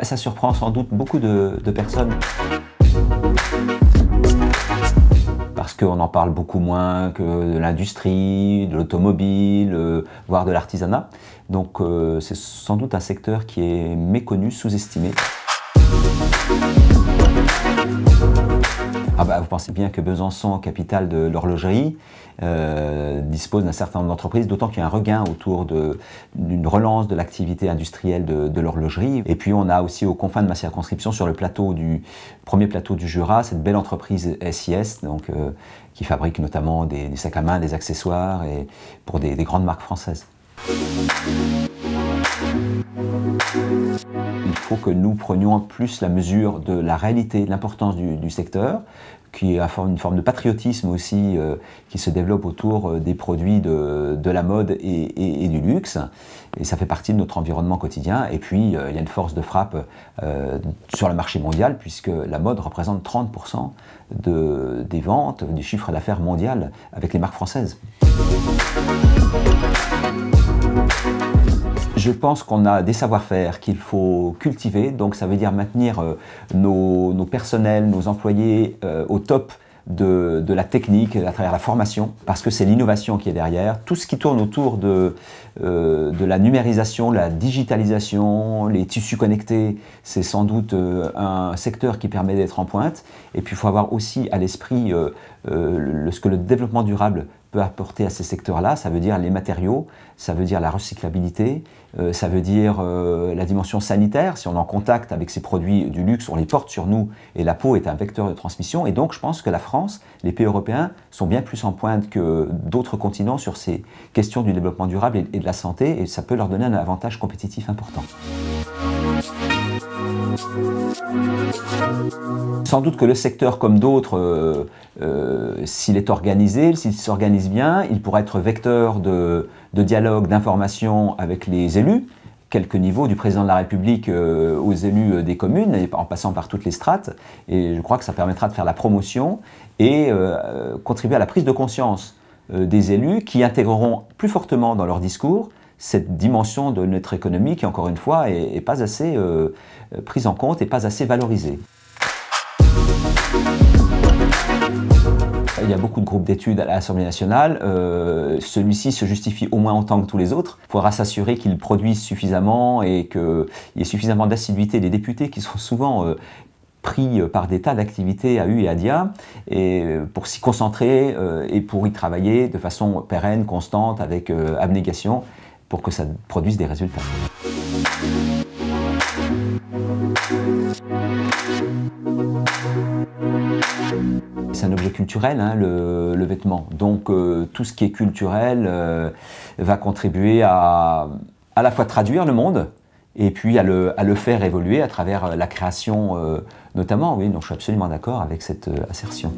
Ça surprend sans doute beaucoup de personnes. Parce qu'on en parle beaucoup moins que de l'industrie, de l'automobile, voire de l'artisanat. Donc c'est sans doute un secteur qui est méconnu, sous-estimé. Vous pensez bien que Besançon, capitale de l'horlogerie, dispose d'un certain nombre d'entreprises, d'autant qu'il y a un regain autour d'une relance de l'activité industrielle de l'horlogerie. Et puis on a aussi aux confins de ma circonscription, sur le premier plateau du Jura, cette belle entreprise SIS, donc, qui fabrique notamment des sacs à main, des accessoires, et pour des grandes marques françaises. Il faut que nous prenions plus la mesure de la réalité, de l'importance du secteur, qui est une forme de patriotisme aussi qui se développe autour des produits de la mode et du luxe. Et ça fait partie de notre environnement quotidien. Et puis, il y a une force de frappe sur le marché mondial, puisque la mode représente 30% des ventes, du chiffre d'affaires mondial avec les marques françaises. Je pense qu'on a des savoir-faire qu'il faut cultiver, donc ça veut dire maintenir nos personnels, nos employés au top de la technique à travers la formation, parce que c'est l'innovation qui est derrière. Tout ce qui tourne autour de la numérisation, la digitalisation, les tissus connectés, c'est sans doute un secteur qui permet d'être en pointe. Et puis il faut avoir aussi à l'esprit ce que le développement durable peut apporter à ces secteurs-là. Ça veut dire les matériaux, ça veut dire la recyclabilité, ça veut dire la dimension sanitaire. Si on est en contact avec ces produits du luxe, on les porte sur nous et la peau est un vecteur de transmission. Et donc je pense que la France, les pays européens sont bien plus en pointe que d'autres continents sur ces questions du développement durable et de la santé, et ça peut leur donner un avantage compétitif important. Sans doute que le secteur, comme d'autres, s'il est organisé, s'il s'organise bien, il pourra être vecteur de dialogue, d'information avec les élus, quelques niveaux, du président de la République aux élus des communes, et en passant par toutes les strates. Et je crois que ça permettra de faire la promotion et contribuer à la prise de conscience des élus, qui intégreront plus fortement dans leur discours cette dimension de notre économie qui, encore une fois, est pas assez prise en compte et pas assez valorisée. Il y a beaucoup de groupes d'études à l'Assemblée nationale. Celui-ci se justifie au moins autant que tous les autres. Il faudra s'assurer qu'ils produisent suffisamment et qu'il y ait suffisamment d'assiduité des députés, qui sont souvent pris par des tas d'activités à U et à DIA, et pour s'y concentrer et pour y travailler de façon pérenne, constante, avec abnégation, pour que ça produise des résultats. C'est un objet culturel, hein, le vêtement. Donc tout ce qui est culturel va contribuer à la fois traduire le monde et puis à le faire évoluer à travers la création notamment. Oui, donc je suis absolument d'accord avec cette assertion.